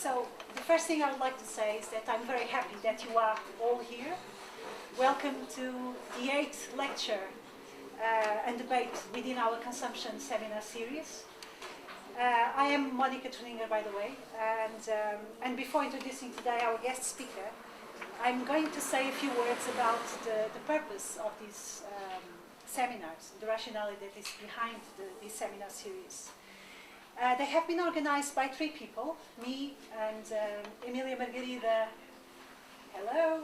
So the first thing I would like to say is that I'm very happy that you are all here. Welcome to the 8th lecture and debate within our consumption seminar series. I am Monica Truninger, by the way, and before introducing today our guest speaker, I'm going to say a few words about the purpose of these seminars, the rationale that is behind this seminar series. They have been organized by 3 people, me and Emília Margarida, hello,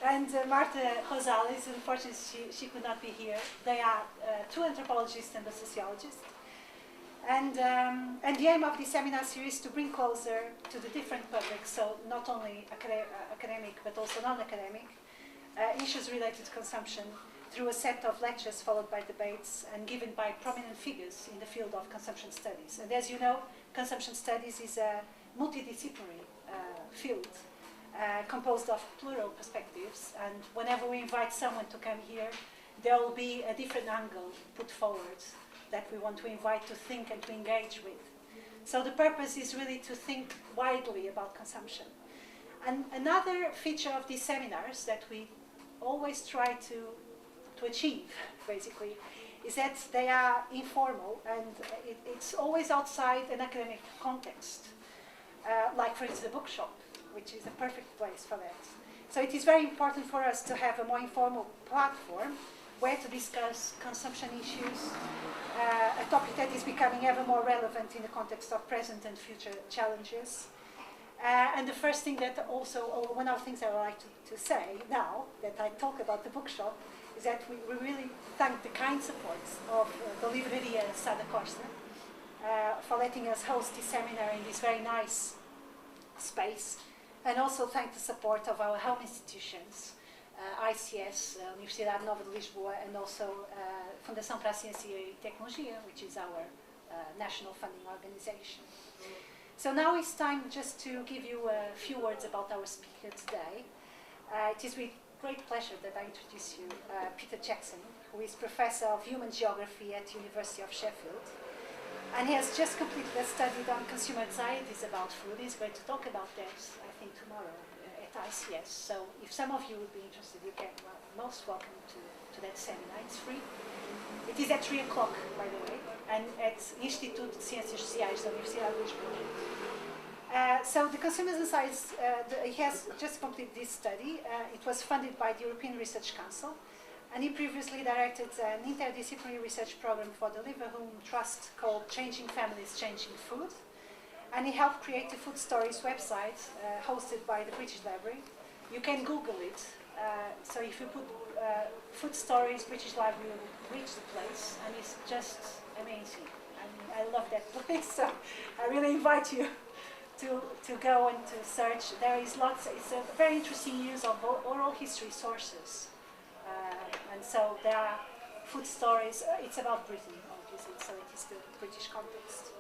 and Marta Rosales. Unfortunately, she could not be here. They are 2 anthropologists and a sociologist. And the aim of this seminar series is to bring closer to the different publics, so not only academic but also non-academic, issues related to consumption through a set of lectures followed by debates and given by prominent figures in the field of consumption studies. And as you know, consumption studies is a multidisciplinary field composed of plural perspectives, and whenever we invite someone to come here, there will be a different angle put forward that we want to invite to think and to engage with. So the purpose is really to think widely about consumption. And another feature of these seminars that we always try to achieve, basically, is that they are informal and it's always outside an academic context, like for instance the bookshop, which is a perfect place for that. So it is very important for us to have a more informal platform where to discuss consumption issues, a topic that is becoming ever more relevant in the context of present and future challenges. And the first thing that also, or one of the things I would like to say now that I talk about the bookshop, is that we really thank the kind support of the Livraria Sada Costa for letting us host this seminar in this very nice space, and also thank the support of our home institutions, ICS, Universidade Nova de Lisboa, and also Fundação Ciência Tecnologia, which is our national funding organization. So now it's time just to give you a few words about our speaker today. It is with great pleasure that I introduce you Peter Jackson, who is Professor of Human Geography at the University of Sheffield. And he has just completed a study on consumer anxieties about food. He's going to talk about that, I think, tomorrow at ICS. So if some of you would be interested, you can most welcome to that seminar. It's free. It is at 3 o'clock, by the way, and at Instituto de Ciências Sociais da Universidade de Lisboa. So the consumer anxieties, he has just completed this study. It was funded by the European Research Council, and he previously directed an interdisciplinary research program for the Liverpool Trust called Changing Families, Changing Food. And he helped create the Food Stories website hosted by the British Library. You can Google it. So if you put Food Stories British Library, you'll reach the place, and it's just amazing. I mean, I love that place, so I really invite you to go and to search. There is lots. It's a very interesting use of oral history sources, and so there are food stories. It's about Britain, obviously, so it is the British context.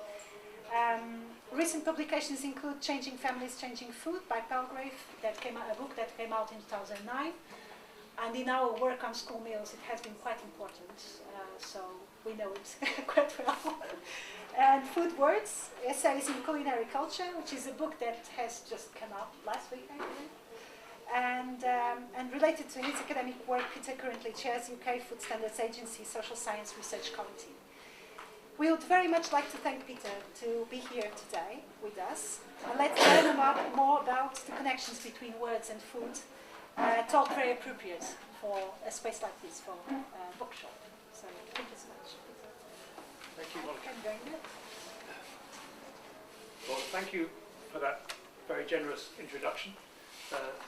Recent publications include Changing Families, Changing Food by Palgrave, a book that came out in 2009. And in our work on school meals, it has been quite important, so we know it quite well. And Food Words, Essays in Culinary Culture, which is a book that has just come out last week, I believe. And related to his academic work, Peter currently chairs UK Food Standards Agency Social Science Research Committee. We would very much like to thank Peter to be here today with us. And let's learn more about the connections between words and food. Talk very appropriate for a space like this, for a bookshop. So thank you so much. Thank you, Monica. I'm going there. Well, thank you for that very generous introduction.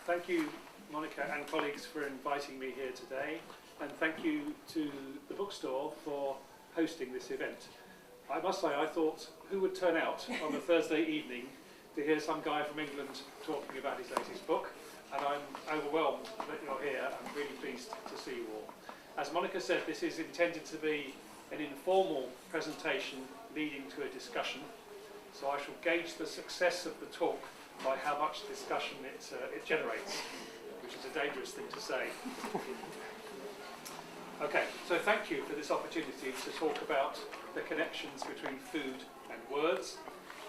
Thank you, Monica and colleagues, for inviting me here today. And thank you to the bookstore for hosting this event. I must say, I thought, who would turn out on a Thursday evening to hear some guy from England talking about his latest book? And I'm overwhelmed that you're here. I'm really pleased to see you all. As Monica said, this is intended to be an informal presentation leading to a discussion. So I shall gauge the success of the talk by how much discussion it generates, which is a dangerous thing to say. Okay, so thank you for this opportunity to talk about the connections between food and words.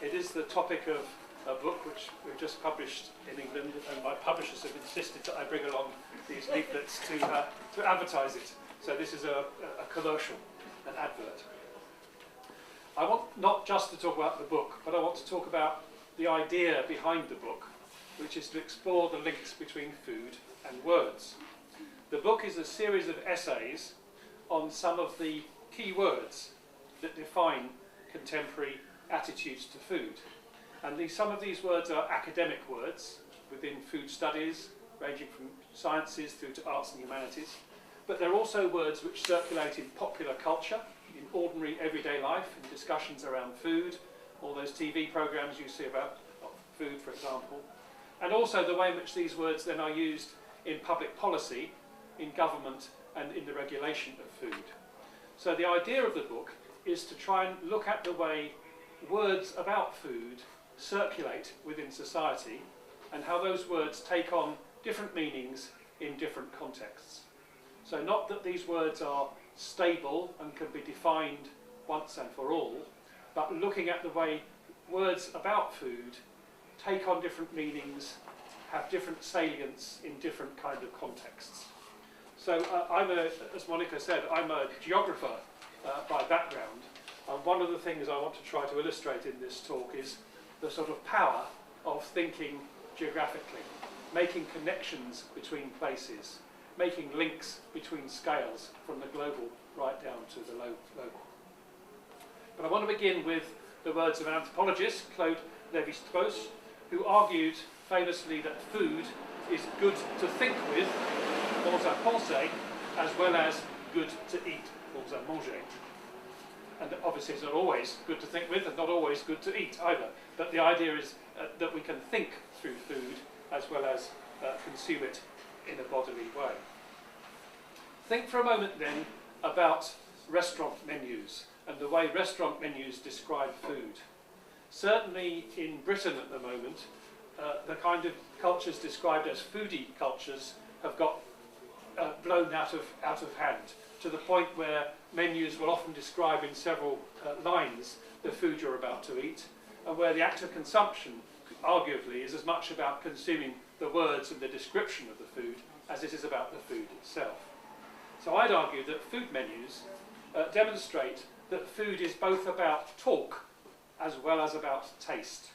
It is the topic of a book which we've just published in England, and my publishers have insisted that I bring along these leaflets to advertise it. So this is a commercial, an advert. I want not just to talk about the book, but I want to talk about the idea behind the book, which is to explore the links between food and words. The book is a series of essays on some of the key words that define contemporary attitudes to food. And some of these words are academic words within food studies, ranging from sciences through to arts and humanities. But they're also words which circulate in popular culture, in ordinary everyday life, in discussions around food, all those TV programs you see about food, for example. And also the way in which these words then are used in public policy, in government, and in the regulation of food. So the idea of the book is to try and look at the way words about food circulate within society and how those words take on different meanings in different contexts. So not that these words are stable and can be defined once and for all, but looking at the way words about food take on different meanings, have different salience in different kind of contexts. So as Monica said, I'm a geographer by background, and one of the things I want to try to illustrate in this talk is the sort of power of thinking geographically, making connections between places, making links between scales from the global right down to the local. But I want to begin with the words of an anthropologist, Claude Lévi-Strauss, who argued famously that food is good to think with, bon à penser, as well as good to eat, bon à manger. And obviously it's not always good to think with and not always good to eat either. But the idea is that we can think through food as well as consume it in a bodily way. Think for a moment then about restaurant menus and the way restaurant menus describe food. Certainly in Britain at the moment, the kind of cultures described as foodie cultures have got blown out of hand, to the point where menus will often describe in several lines the food you're about to eat, and where the act of consumption, arguably, is as much about consuming the words and the description of the food as it is about the food itself. So I'd argue that food menus demonstrate that food is both about talk as well as about taste.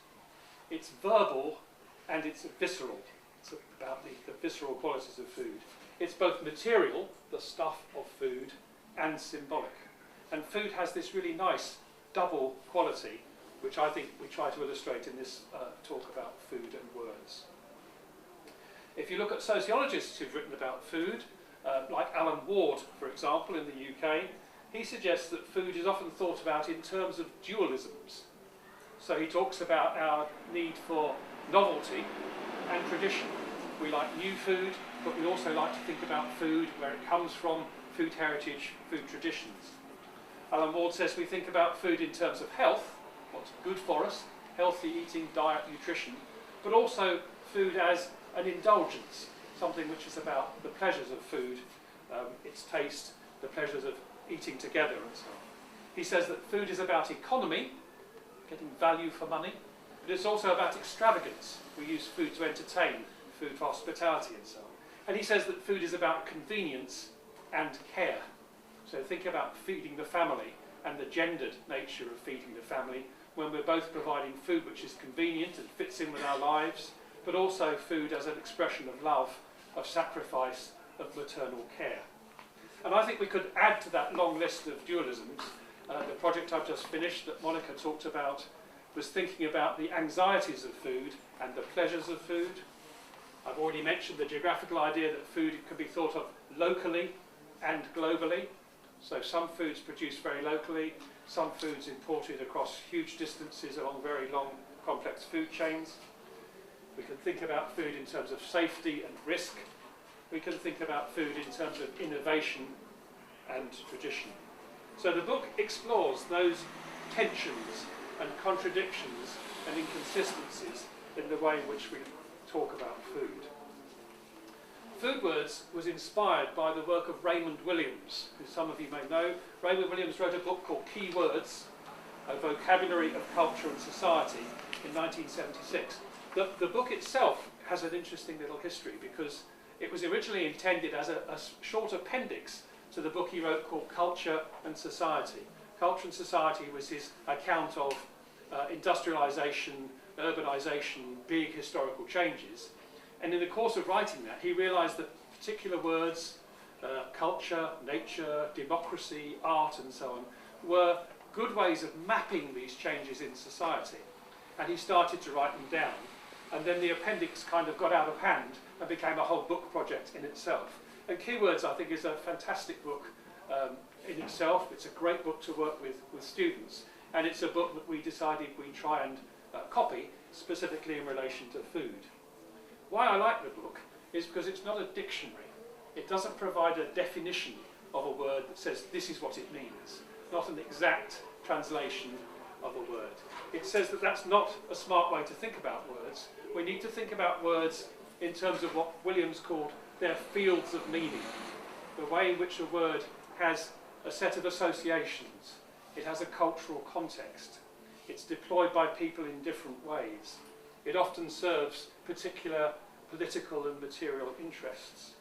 It's verbal and it's visceral. It's about the visceral qualities of food. It's both material, the stuff of food, and symbolic. And food has this really nice double quality, which I think we try to illustrate in this talk about food and words. If you look at sociologists who've written about food, like Alan Ward, for example, in the UK, he suggests that food is often thought about in terms of dualisms. So he talks about our need for novelty and tradition. We like new food, but we also like to think about food, where it comes from, food heritage, food traditions. Alan Ward says we think about food in terms of health, what's good for us, healthy eating, diet, nutrition, but also food as an indulgence, something which is about the pleasures of food, its taste, the pleasures of eating together and so on. He says that food is about economy, getting value for money, but it's also about extravagance. We use food to entertain, food for hospitality and so on. And he says that food is about convenience and care. So think about feeding the family and the gendered nature of feeding the family, when we're both providing food which is convenient and fits in with our lives, but also food as an expression of love, of sacrifice, of maternal care. And I think we could add to that long list of dualisms. The project I've just finished that Monica talked about was thinking about the anxieties of food and the pleasures of food. I've already mentioned the geographical idea that food can be thought of locally and globally. So some foods produced very locally, some foods imported across huge distances along very long, complex food chains. We can think about food in terms of safety and risk. We can think about food in terms of innovation and tradition. So the book explores those tensions and contradictions and inconsistencies in the way in which we talk about food. Food Words was inspired by the work of Raymond Williams, who some of you may know. Raymond Williams wrote a book called Key Words, A Vocabulary of Culture and Society in 1976. The book itself has an interesting little history because it was originally intended as a short appendix to the book he wrote called Culture and Society. Culture and Society was his account of industrialisation, urbanisation, big historical changes. And in the course of writing that, he realised that particular words, culture, nature, democracy, art and so on, were good ways of mapping these changes in society. And he started to write them down. And then the appendix kind of got out of hand and became a whole book project in itself. And Keywords, I think, is a fantastic book in itself. It's a great book to work with students. And it's a book that we decided we'd try and copy, specifically in relation to food. Why I like the book is because it's not a dictionary. It doesn't provide a definition of a word that says this is what it means. Not an exact translation of a word. It says that that's not a smart way to think about words. We need to think about words in terms of what Williams called their fields of meaning. The way in which a word has a set of associations. It has a cultural context. It's deployed by people in different ways. It often serves particular political and material interests.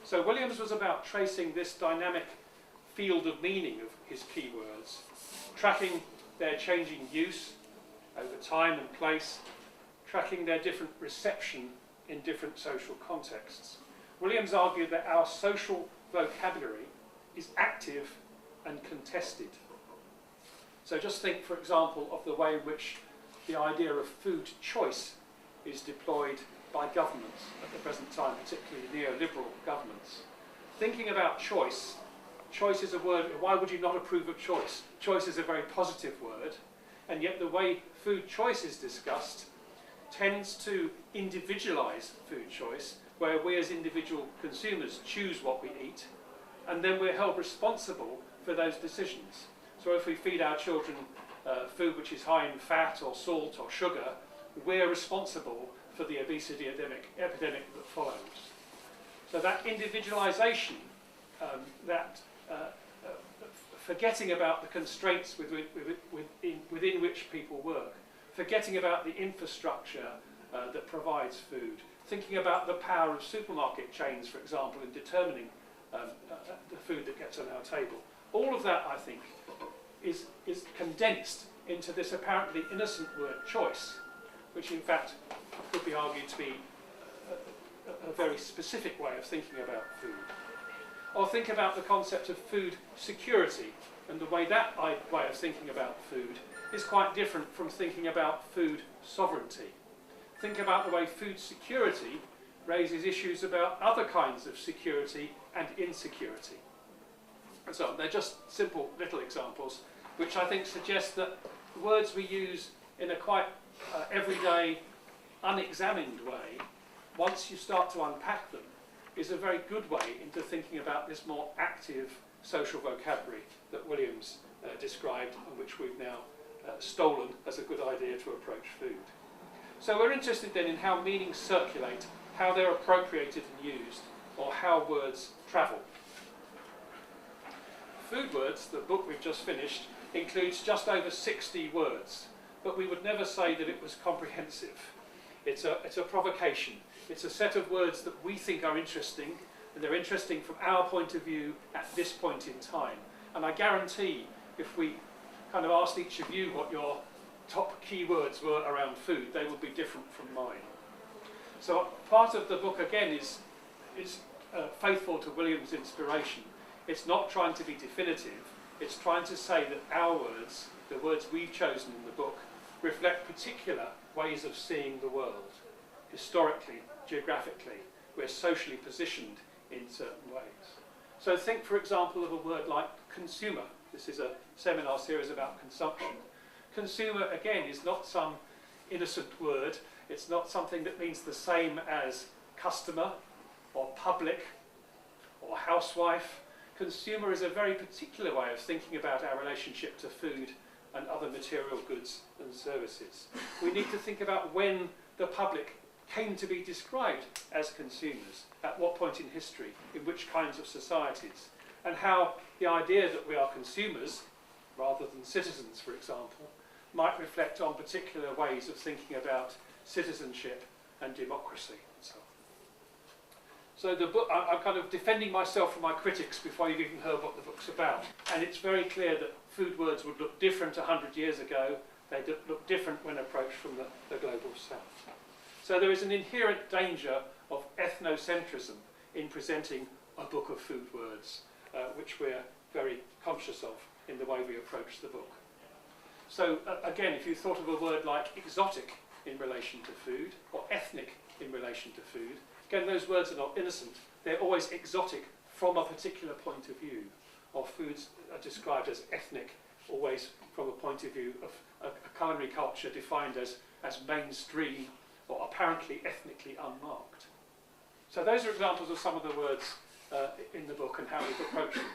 So Williams was about tracing this dynamic field of meaning of his keywords, tracking their changing use over time and place, tracking their different reception in different social contexts. Williams argued that our social vocabulary is active and contested. So just think, for example, of the way in which the idea of food choice is deployed by governments at the present time, particularly neoliberal governments. Thinking about choice, choice is a word, why would you not approve of choice? Choice is a very positive word, and yet the way food choice is discussed tends to individualise food choice, where we as individual consumers choose what we eat, and then we're held responsible for those decisions. So if we feed our children food which is high in fat or salt or sugar, we're responsible for the obesity epidemic that follows. So that individualisation, that forgetting about the constraints within which people work, forgetting about the infrastructure that provides food, thinking about the power of supermarket chains, for example, in determining the food that gets on our table. All of that, I think, is condensed into this apparently innocent word choice, which in fact could be argued to be a very specific way of thinking about food. Or think about the concept of food security, and the way that way of thinking about food is quite different from thinking about food sovereignty. Think about the way food security raises issues about other kinds of security and insecurity. And so on. They're just simple little examples which I think suggest that words we use in a quite everyday, unexamined way, once you start to unpack them, is a very good way into thinking about this more active social vocabulary that Williams described, and which we've now stolen as a good idea to approach food. So we're interested then in how meanings circulate, how they're appropriated and used, or how words travel. Food Words, the book we've just finished, includes just over 60 words, but we would never say that it was comprehensive. It's a provocation. It's a set of words that we think are interesting, and they're interesting from our point of view at this point in time. And I guarantee if we kind of asked each of you what your top keywords were around food, they would be different from mine. So part of the book again is faithful to Williams' inspiration. It's not trying to be definitive, it's trying to say that our words, the words we've chosen in the book, reflect particular ways of seeing the world. Historically, geographically, we're socially positioned in certain ways. So think, for example, of a word like consumer. This is a seminar series about consumption. Consumer, again, is not some innocent word. It's not something that means the same as customer or public or housewife. Consumer is a very particular way of thinking about our relationship to food and other material goods and services. We need to think about when the public came to be described as consumers, at what point in history, in which kinds of societies, and how the idea that we are consumers rather than citizens, for example, might reflect on particular ways of thinking about citizenship and democracy and so on. So the book, I'm kind of defending myself from my critics before you've even heard what the book's about. And it's very clear that food words would look different 100 years ago. They look different when approached from the global south. So there is an inherent danger of ethnocentrism in presenting a book of food words, which we're very conscious of in the way we approach the book. So again, if you thought of a word like exotic in relation to food, or ethnic in relation to food, again, those words are not innocent. They're always exotic from a particular point of view, or foods are described as ethnic, always from a point of view of a culinary culture defined as mainstream or apparently ethnically unmarked. So those are examples of some of the words in the book and how we've approached them.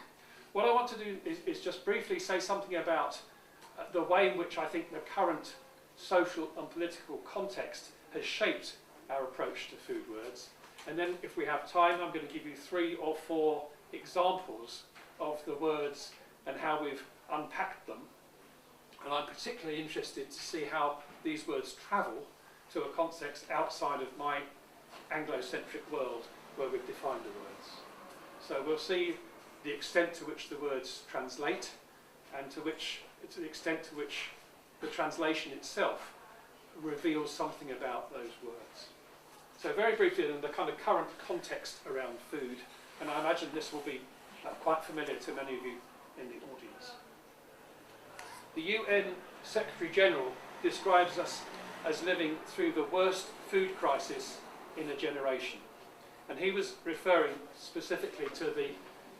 What I want to do is just briefly say something about the way in which I think the current social and political context has shaped our approach to food words. And then if we have time, I'm going to give you 3 or 4 examples of the words and how we've unpacked them. And I'm particularly interested to see how these words travel to a context outside of my Anglo-centric world where we've defined the words. So we'll see the extent to which the words translate and to the extent to which the translation itself reveals something about those words. So very briefly, then, the kind of current context around food, and I imagine this will be quite familiar to many of you in the audience. The UN Secretary General describes us as living through the worst food crisis in a generation. And he was referring specifically to the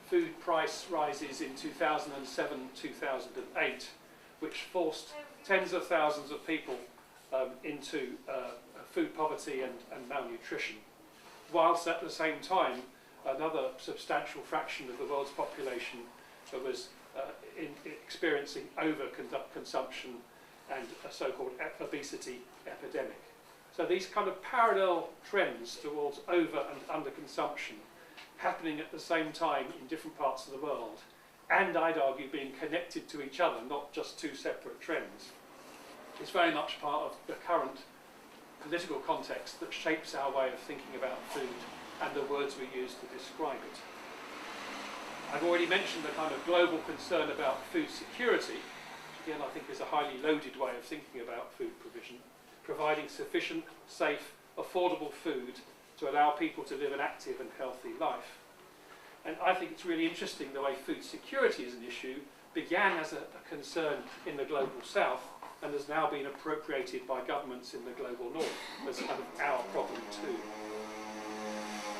food price rises in 2007-2008, which forced tens of thousands of people into food poverty and malnutrition, whilst at the same time another substantial fraction of the world's population was experiencing overconsumption and a so-called obesity epidemic. So these kind of parallel trends towards over and under consumption happening at the same time in different parts of the world, and I'd argue being connected to each other, not just 2 separate trends, is very much part of the current political context that shapes our way of thinking about food and the words we use to describe it. I've already mentioned the kind of global concern about food security, which again I think is a highly loaded way of thinking about food provision, providing sufficient, safe, affordable food to allow people to live an active and healthy life. And I think it's really interesting the way food security as an issue began as a concern in the global south and has now been appropriated by governments in the global north as kind of our problem too.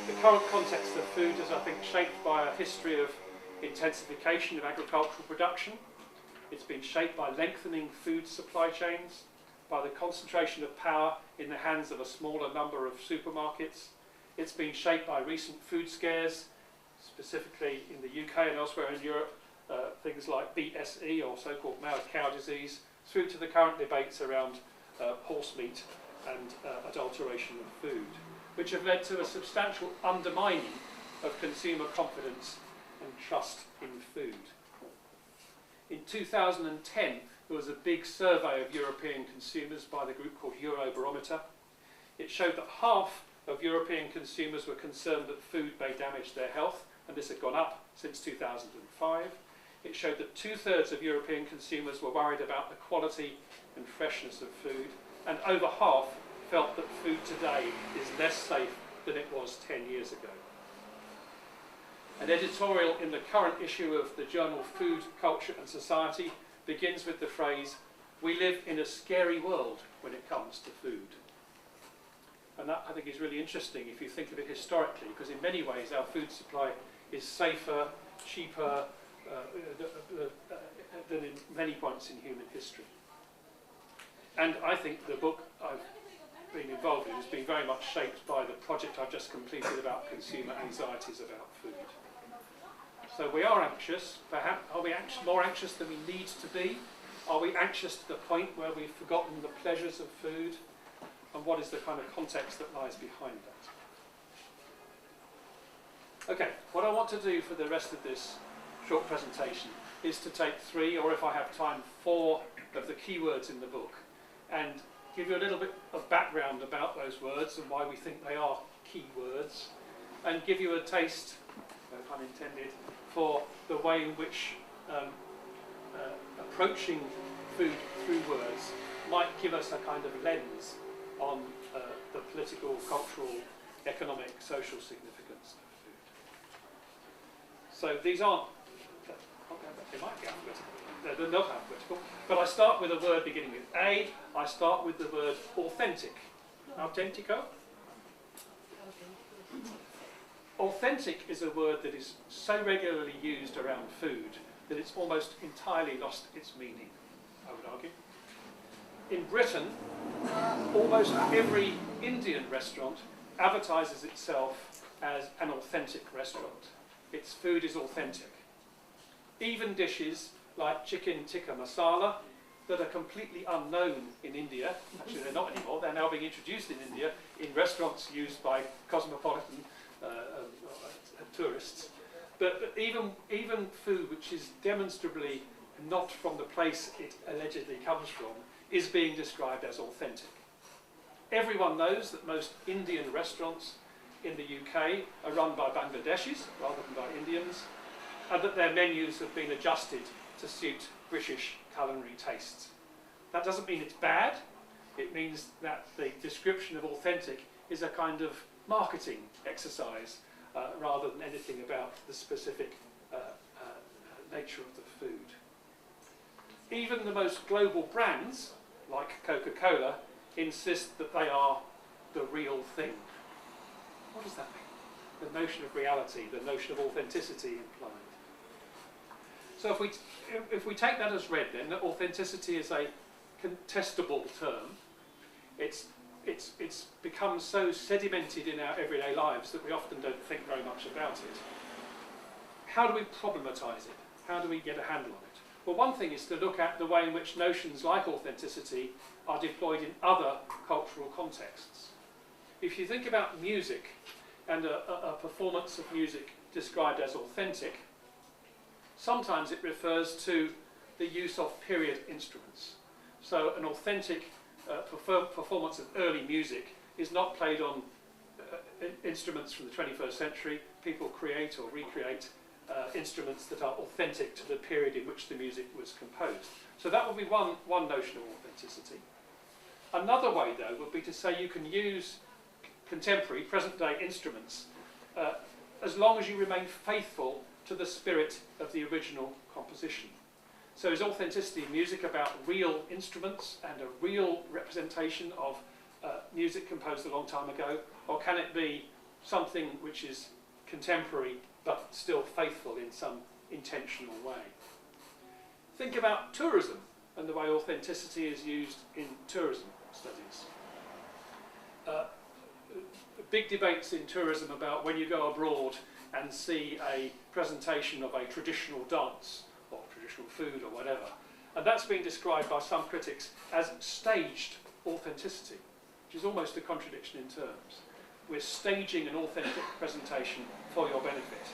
The current context of food is, I think, shaped by a history of intensification of agricultural production. It's been shaped by lengthening food supply chains, by the concentration of power in the hands of a smaller number of supermarkets. It's been shaped by recent food scares, specifically in the UK and elsewhere in Europe, things like BSE, or so-called mad cow disease, through to the current debates around horse meat and adulteration of food, which have led to a substantial undermining of consumer confidence and trust in food. In 2010, there was a big survey of European consumers by the group called Eurobarometer. It showed that half of European consumers were concerned that food may damage their health, and this had gone up since 2005. It showed that 2/3 of European consumers were worried about the quality and freshness of food, and over half felt that food today is less safe than it was 10 years ago. An editorial in the current issue of the journal Food, Culture and Society begins with the phrase, "We live in a scary world when it comes to food." And that, I think, is really interesting if you think of it historically, because in many ways our food supply is safer, cheaper than in many points in human history. And I think the book I've been involved in has been very much shaped by the project I've just completed about consumer anxieties about food. So we are anxious, perhaps. Are we more anxious than we need to be? Are we anxious to the point where we've forgotten the pleasures of food? And what is the kind of context that lies behind that? Okay, what I want to do for the rest of this short presentation is to take 3, or if I have time, 4 of the keywords in the book and give you a little bit of background about those words and why we think they are key words, and give you a taste, no pun intended, for the way in which approaching food through words might give us a kind of lens on the political, cultural, economic, social significance of food. So these aren't, they might be alphabetical, they're not alphabetical, but I start with a word beginning with A. I start with the word authentic. Authentico? Authentic is a word that is so regularly used around food that it's almost entirely lost its meaning, I would argue. In Britain, almost every Indian restaurant advertises itself as an authentic restaurant. Its food is authentic. Even dishes like chicken tikka masala that are completely unknown in India, actually they're not anymore, they're now being introduced in India in restaurants used by cosmopolitan tourists. But even food which is demonstrably not from the place it allegedly comes from is being described as authentic. Everyone knows that most Indian restaurants in the UK are run by Bangladeshis rather than by Indians, and that their menus have been adjusted to suit British culinary tastes. That doesn't mean it's bad. It means that the description of authentic is a kind of marketing exercise rather than anything about the specific nature of the food. Even the most global brands, like Coca-Cola, insist that they are the real thing. What does that mean? The notion of reality, the notion of authenticity implied. So if we take that as read, then that authenticity is a contestable term. It's become so sedimented in our everyday lives that we often don't think very much about it. How do we problematise it? How do we get a handle on it? Well, one thing is to look at the way in which notions like authenticity are deployed in other cultural contexts. If you think about music and a performance of music described as authentic, sometimes it refers to the use of period instruments. So an authentic performance of early music is not played on instruments from the 21st century. People create or recreate instruments that are authentic to the period in which the music was composed. So that would be one notion of authenticity. Another way, though, would be to say you can use contemporary, present-day instruments as long as you remain faithful to the spirit of the original composition. So is authenticity in music about real instruments and a real representation of music composed a long time ago, or can it be something which is contemporary but still faithful in some intentional way? Think about tourism and the way authenticity is used in tourism studies. Big debates in tourism about when you go abroad and see a presentation of a traditional dance or traditional food or whatever. And that's been described by some critics as staged authenticity, which is almost a contradiction in terms. We're staging an authentic presentation for your benefit,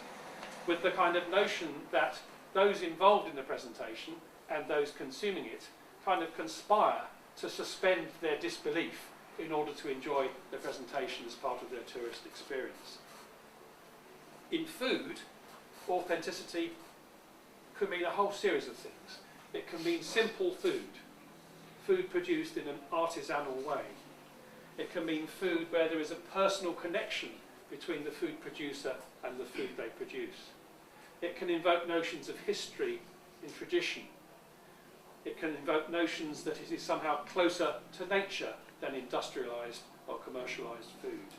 with the kind of notion that those involved in the presentation and those consuming it kind of conspire to suspend their disbelief in order to enjoy the presentation as part of their tourist experience. In food, authenticity could mean a whole series of things. It can mean simple food, food produced in an artisanal way. It can mean food where there is a personal connection between the food producer and the food they produce. It can invoke notions of history in tradition. It can invoke notions that it is somehow closer to nature than industrialised or commercialised food.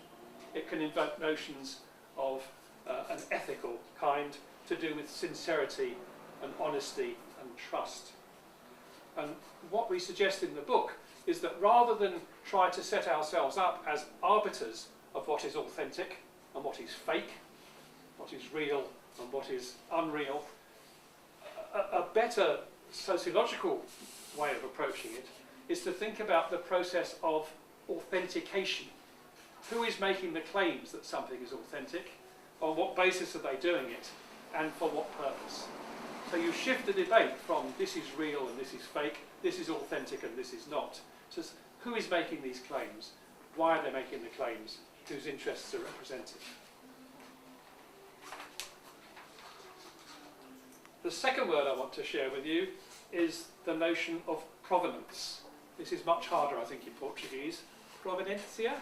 It can invoke notions of an ethical kind to do with sincerity and honesty and trust. And what we suggest in the book is that rather than try to set ourselves up as arbiters of what is authentic and what is fake, what is real and what is unreal, a better sociological way of approaching it is to think about the process of authentication. Who is making the claims that something is authentic? On what basis are they doing it? and for what purpose. So you shift the debate from this is real and this is fake, this is authentic and this is not. So who is making these claims? Why are they making the claims? Whose interests are represented? The second word I want to share with you is the notion of provenance. This is much harder, I think, in Portuguese. Proveniencia?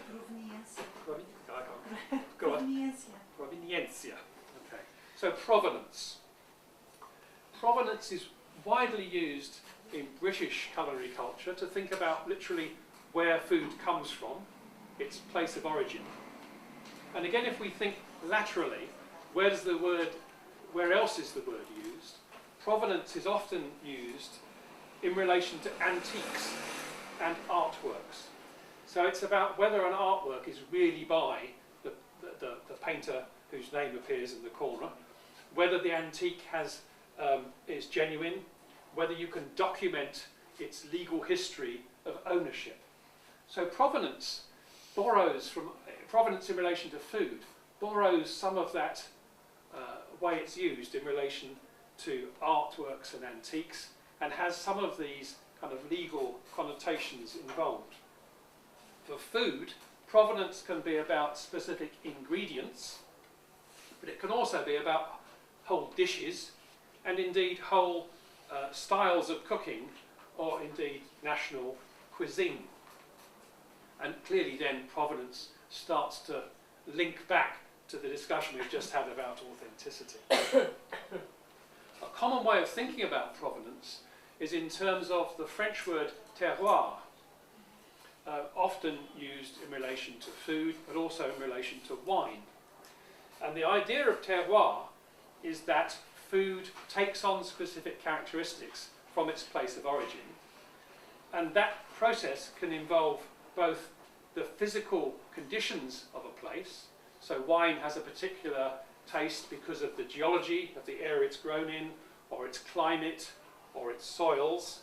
Proveniencia. Okay. So provenance. Provenance is widely used in British culinary culture to think about literally where food comes from, its place of origin. And again, if we think laterally, where else is the word used? Provenance is often used in relation to antiques and artworks. So it's about whether an artwork is really by the painter whose name appears in the corner, whether the antique is genuine, whether you can document its legal history of ownership. So provenance in relation to food borrows some of that way it's used in relation to artworks and antiques, and has some of these kind of legal connotations involved. For food, provenance can be about specific ingredients, but it can also be about whole dishes, and indeed whole styles of cooking, or indeed national cuisine. And clearly then provenance starts to link back to the discussion we've just had about authenticity. A common way of thinking about provenance is in terms of the French word terroir, often used in relation to food, but also in relation to wine. And the idea of terroir is that food takes on specific characteristics from its place of origin, and that process can involve both the physical conditions of a place. So wine has a particular taste because of the geology of the area it's grown in, or its climate, or its soils.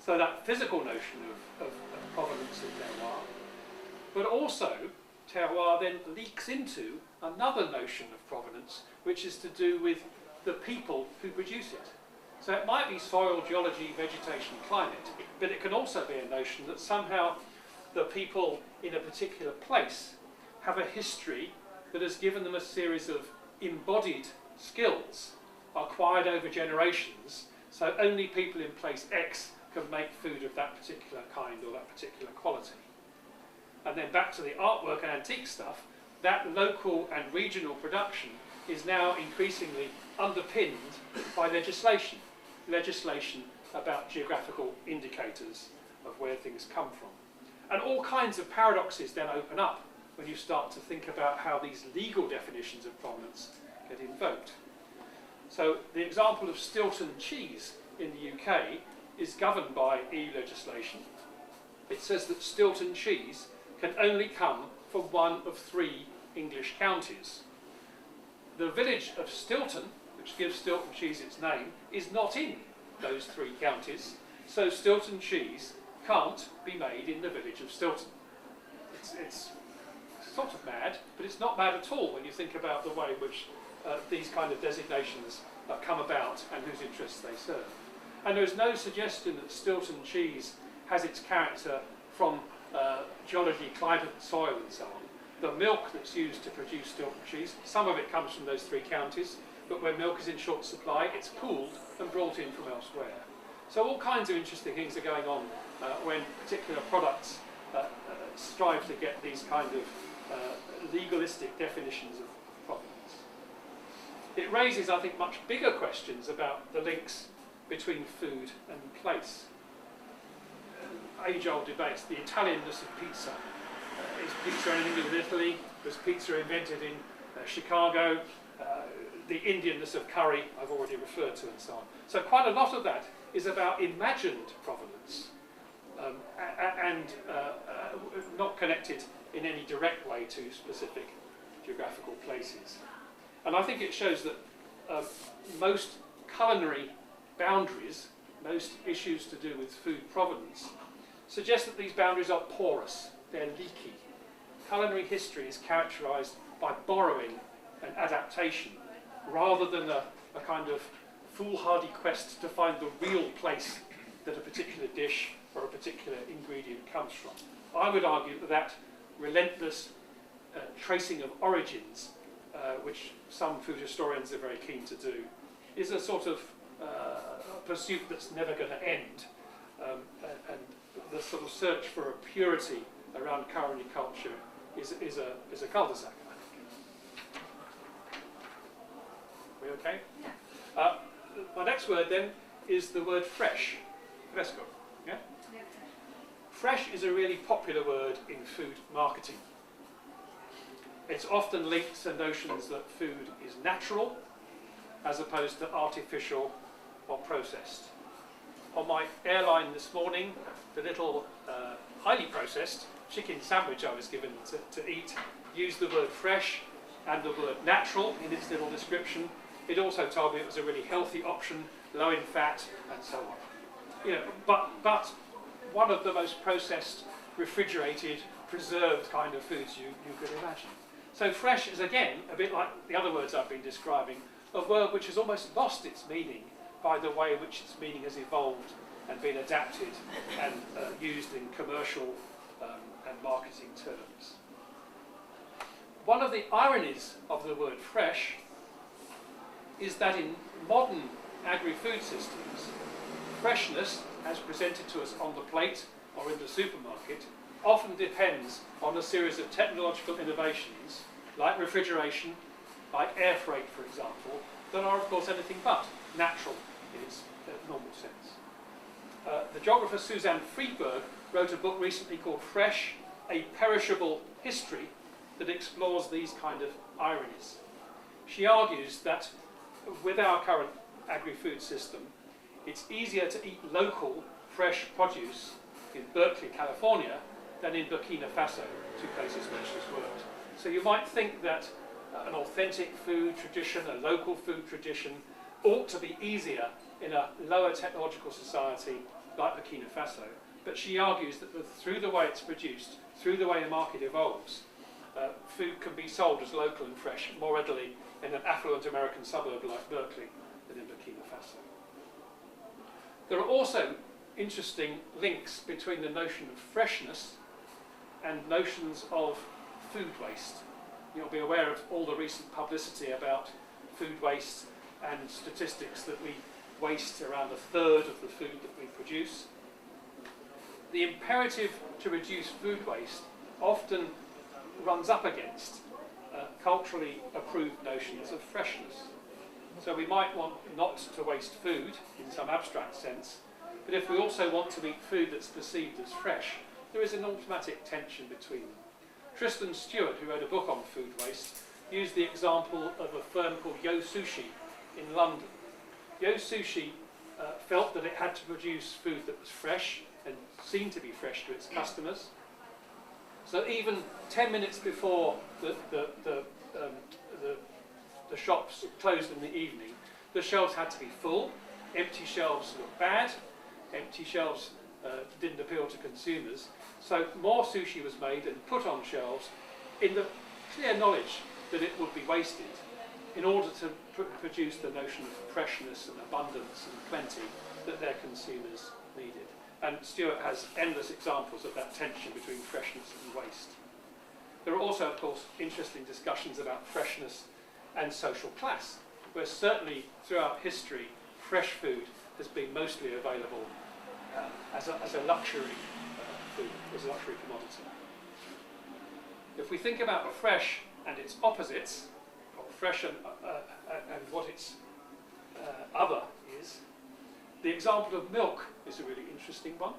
So that physical notion of provenance and terroir. But also, terroir then leaks into another notion of provenance, which is to do with the people who produce it. So it might be soil, geology, vegetation, climate, but it can also be a notion that somehow the people in a particular place have a history that has given them a series of embodied skills acquired over generations, so only people in place X can make food of that particular kind or that particular quality. And then back to the artwork and antique stuff, that local and regional production is now increasingly underpinned by legislation about geographical indicators of where things come from. And all kinds of paradoxes then open up when you start to think about how these legal definitions of provenance get invoked. So the example of Stilton cheese in the UK is governed by EU legislation. It says that Stilton cheese can only come from one of 3 English counties. The village of Stilton, which gives Stilton cheese its name, is not in those 3 counties, so Stilton cheese can't be made in the village of Stilton. It's sort of mad, but it's not mad at all when you think about the way in which these kind of designations come about and whose interests they serve. And there is no suggestion that Stilton cheese has its character from geology, climate, soil and so on. The milk that's used to produce Stilton cheese, some of it comes from those 3 counties, but when milk is in short supply, it's pooled and brought in from elsewhere. So all kinds of interesting things are going on when particular products strive to get these kind of legalistic definitions of provenance. It raises, I think, much bigger questions about the links between food and place. Age-old debates, the Italianness of pizza. Is pizza anything in Italy? Was pizza invented in Chicago? The Indianness of curry, I've already referred to, and so on. So quite a lot of that is about imagined provenance and not connected in any direct way to specific geographical places. And I think it shows that most culinary boundaries, most issues to do with food provenance, suggest that these boundaries are porous, they're leaky. Culinary history is characterised by borrowing and adaptation rather than a kind of foolhardy quest to find the real place that a particular dish or a particular ingredient comes from. I would argue that that relentless tracing of origins, which some food historians are very keen to do, is a sort of pursuit that's never going to end. And the sort of search for a purity around culinary culture is a cul-de-sac, I think. We okay? Yeah. My next word then is the word fresh. Fresco. Yeah? Yeah. Fresh is a really popular word in food marketing. It's often linked to notions that food is natural as opposed to artificial or processed. On my airline this morning, the little highly processed chicken sandwich I was given to eat used the word fresh and the word natural in its little description. It also told me it was a really healthy option, low in fat, and so on. You know, but one of the most processed, refrigerated, preserved kind of foods you could imagine. So fresh is, again, a bit like the other words I've been describing, a word which has almost lost its meaning by the way in which its meaning has evolved and been adapted and used in commercial and marketing terms. One of the ironies of the word fresh is that in modern agri-food systems, freshness, as presented to us on the plate or in the supermarket, often depends on a series of technological innovations, like refrigeration, like air freight, for example, that are, of course, anything but natural in its normal sense. The geographer Suzanne Friedberg wrote a book recently called Fresh, A Perishable History, that explores these kind of ironies. She argues that with our current agri-food system, it's easier to eat local, fresh produce in Berkeley, California, than in Burkina Faso, two places where she's worked. So you might think that an authentic food tradition, a local food tradition, ought to be easier in a lower technological society like Burkina Faso. But she argues that through the way it's produced, through the way the market evolves, food can be sold as local and fresh more readily in an affluent American suburb like Berkeley than in Burkina Faso. There are also interesting links between the notion of freshness and notions of food waste. You'll be aware of all the recent publicity about food waste and statistics that we waste around a third of the food that we produce. The imperative to reduce food waste often runs up against culturally approved notions of freshness. So we might want not to waste food in some abstract sense, but if we also want to eat food that's perceived as fresh, there is an automatic tension between them. Tristan Stewart, who wrote a book on food waste, used the example of a firm called Yo Sushi in London. Yo Sushi felt that it had to produce food that was fresh and seemed to be fresh to its customers. So even 10 minutes before the shops closed in the evening, the shelves had to be full. Empty shelves looked bad. Empty shelves didn't appeal to consumers. So more sushi was made and put on shelves in the clear knowledge that it would be wasted in order to produce the notion of freshness and abundance and plenty that their consumers needed. And Stewart has endless examples of that tension between freshness and waste. There are also, of course, interesting discussions about freshness and social class, where certainly throughout history, fresh food has been mostly available as a luxury food, as a luxury commodity. If we think about fresh and its opposites, or fresh and what its other is, the example of milk is a really interesting one.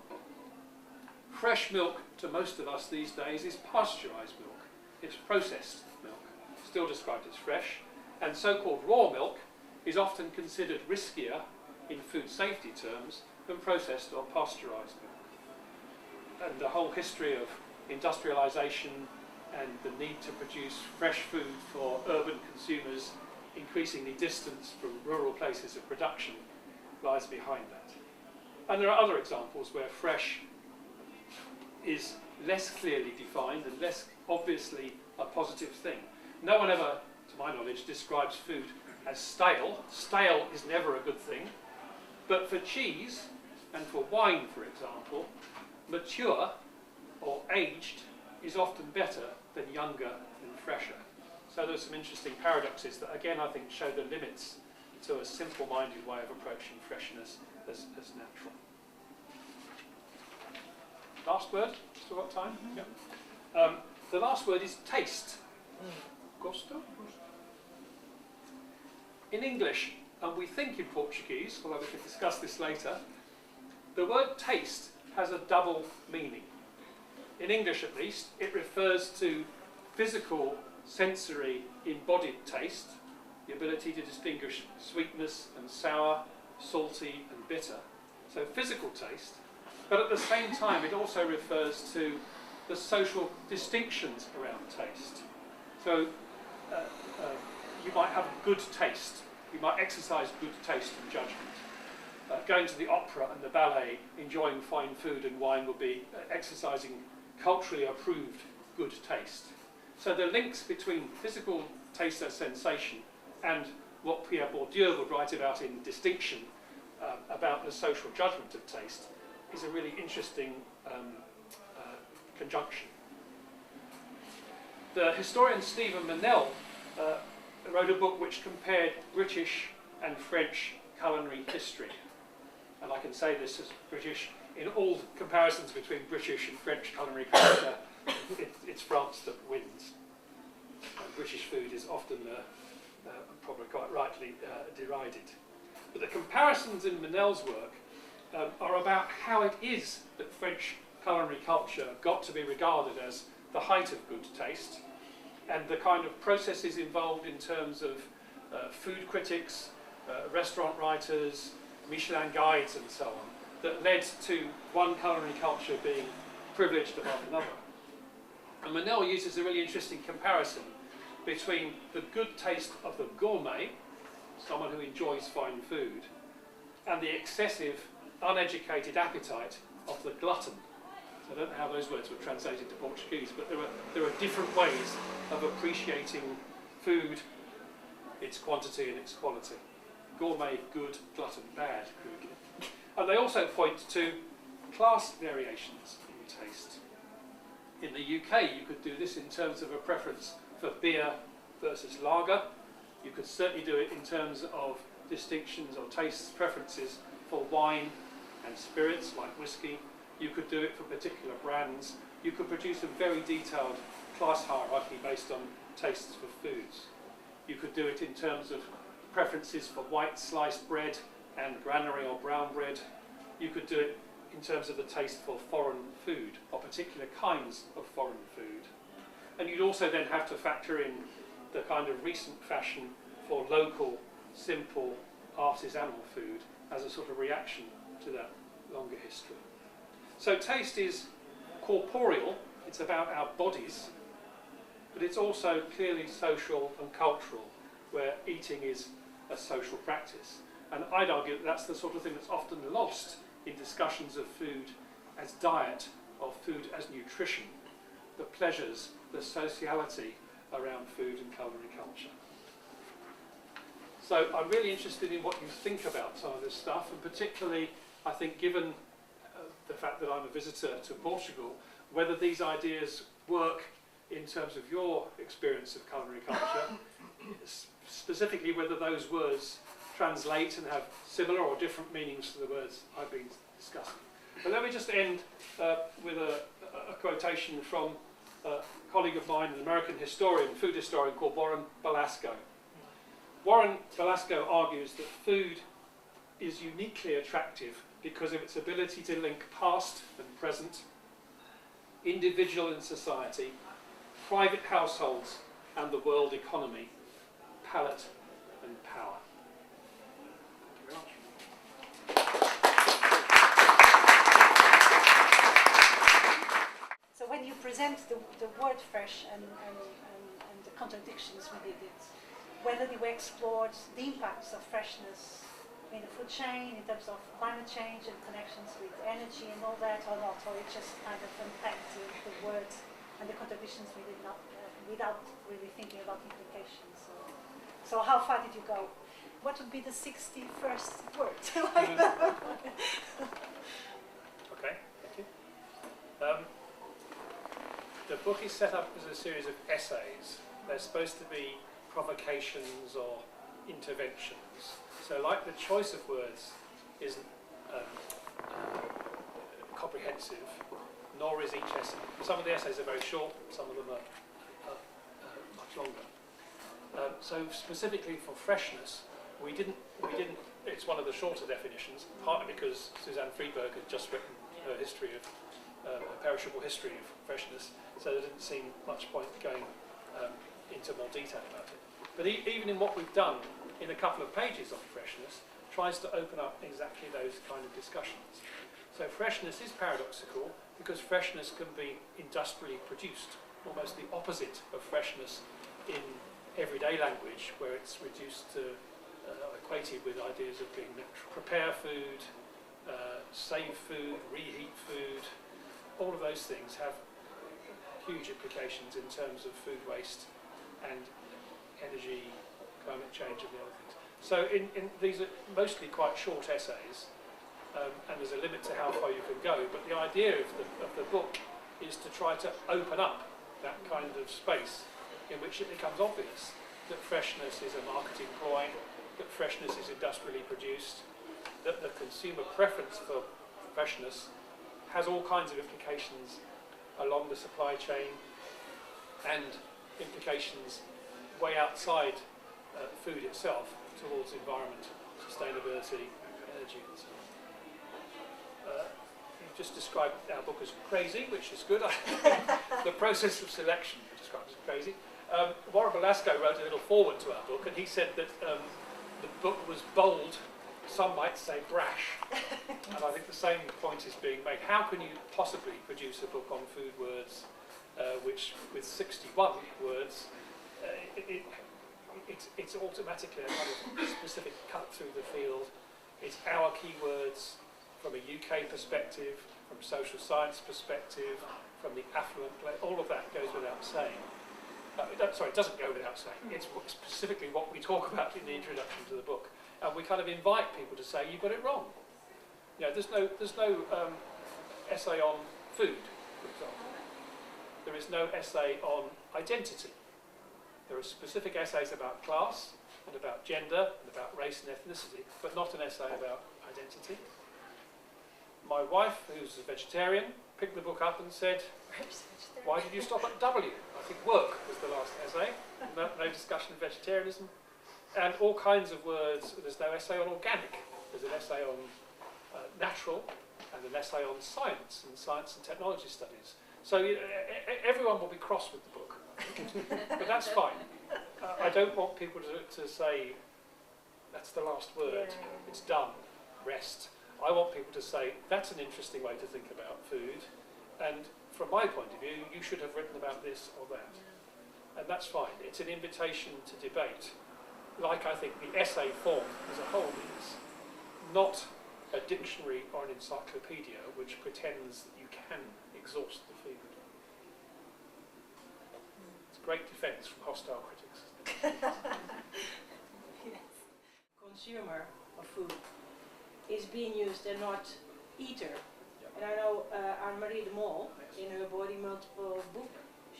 Fresh milk to most of us these days is pasteurised milk. It's processed milk, still described as fresh, and so-called raw milk is often considered riskier in food safety terms than processed or pasteurised milk. And the whole history of industrialisation and the need to produce fresh food for urban consumers increasingly distanced from rural places of production lies behind that. And there are other examples where fresh is less clearly defined and less obviously a positive thing. No one ever, to my knowledge, describes food as stale. Stale is never a good thing. But for cheese and for wine, for example, mature or aged is often better than younger and fresher. So there's some interesting paradoxes that, again, I think show the limits to a simple-minded way of approaching freshness as natural. Last word? Still got time? Yeah. The last word is taste. Gosto? In English, and we think in Portuguese, although we can discuss this later, the word taste has a double meaning. In English, at least, it refers to physical, sensory, embodied taste, the ability to distinguish sweetness and sour, salty and bitter, so physical taste. But at the same time, it also refers to the social distinctions around taste. So you might have good taste, you might exercise good taste and judgment. Going to the opera and the ballet, enjoying fine food and wine would be exercising culturally approved good taste. So the links between physical taste as sensation and what Pierre Bourdieu would write about in Distinction, about the social judgment of taste, is a really interesting conjunction. The historian Stephen Manell wrote a book which compared British and French culinary history. And I can say this as British, in all comparisons between British and French culinary culture, it's France that wins. British food is often probably quite rightly derided. But the comparisons in Manell's work are about how it is that French culinary culture got to be regarded as the height of good taste, and the kind of processes involved in terms of food critics, restaurant writers, Michelin guides and so on, that led to one culinary culture being privileged above another. And Manell uses a really interesting comparison between the good taste of the gourmet, someone who enjoys fine food, and the excessive, uneducated appetite of the glutton. So I don't know how those words were translated to Portuguese, but there are different ways of appreciating food, its quantity and its quality. Gourmet, good; glutton, bad, crudely. And they also point to class variations in taste. In the UK, you could do this in terms of a preference for beer versus lager. You could certainly do it in terms of distinctions or taste preferences for wine and spirits like whiskey. You could do it for particular brands. You could produce a very detailed class hierarchy based on tastes for foods. You could do it in terms of preferences for white sliced bread and granary or brown bread. You could do it in terms of the taste for foreign food, or particular kinds of foreign food. And you'd also then have to factor in the kind of recent fashion for local, simple, artisanal food as a sort of reaction to that longer history. So taste is corporeal, it's about our bodies, but it's also clearly social and cultural, where eating is a social practice. And I'd argue that that's the sort of thing that's often lost in discussions of food as diet or food as nutrition, the pleasures, the sociality around food and culinary culture. So I'm really interested in what you think about some of this stuff, and particularly, I think, given the fact that I'm a visitor to Portugal, whether these ideas work in terms of your experience of culinary culture, specifically whether those words translate and have similar or different meanings to the words I've been discussing. But let me just end with a quotation from a colleague of mine, an American historian, food historian called Warren Belasco. Warren Belasco argues that food is uniquely attractive because of its ability to link past and present, individual and society, private households and the world economy, palate and power. Thank you very much. So when you present the word fresh and the contradictions within it, whether you explored the impacts of freshness in the food chain, in terms of climate change and connections with energy and all that, or not, or it just kind of unpacked the words and the contradictions within without really thinking about implications. So how far did you go? What would be the 61st word? Like that. Okay, thank you. The book is set up as a series of essays. They're supposed to be provocations or interventions. So like the choice of words isn't comprehensive, nor is each essay. Some of the essays are very short, some of them are much longer. So specifically for freshness, we didn't. It's one of the shorter definitions, partly because Suzanne Friedberg had just written her history of a perishable history of freshness, so there didn't seem much point going into more detail about it. But even in what we've done in a couple of pages on freshness, tries to open up exactly those kind of discussions. So freshness is paradoxical because freshness can be industrially produced, almost the opposite of freshness in everyday language, where it's reduced to equated with ideas of being natural. Prepare food, save food, reheat food, all of those things have huge implications in terms of food waste and energy, climate change and the other things. So these are mostly quite short essays, and there's a limit to how far you can go, but the idea of the book is to try to open up that kind of space in which it becomes obvious that freshness is a marketing ploy, that freshness is industrially produced, that the consumer preference for freshness has all kinds of implications along the supply chain and implications way outside food itself towards environment, sustainability, energy and so on. You just described our book as crazy, which is good. The process of selection described as crazy. Warren Belasco wrote a little foreword to our book, and he said that the book was bold, some might say brash, and I think the same point is being made. How can you possibly produce a book on food words, which with 61 words, it's automatically a kind of specific cut through the field. It's our keywords from a UK perspective, from a social science perspective, from the affluent place, all of that goes without saying. Sorry, it doesn't go without saying. It's specifically what we talk about in the introduction to the book, and we kind of invite people to say you got it wrong. You know, there's no essay on food, for example. There is no essay on identity. There are specific essays about class and about gender and about race and ethnicity, but not an essay about identity. My wife, who's a vegetarian, picked the book up and said, "Why did you stop at W?" I think work was the last essay. No discussion of vegetarianism. And all kinds of words. There's no essay on organic. There's an essay on natural and an essay on science and technology studies. So everyone will be cross with the book. But that's fine. I don't want people to say, that's the last word, it's done, rest. I want people to say, that's an interesting way to think about food, and from my point of view, you should have written about this or that. And that's fine. It's an invitation to debate, like I think the essay form as a whole is, not a dictionary or an encyclopedia which pretends that you can exhaust the field. It's a great defence from hostile critics. Yes. Consumer of food is being used and not eater. Yep. And I know Anne-Marie de Mol, Yes. in her Body Multiple book,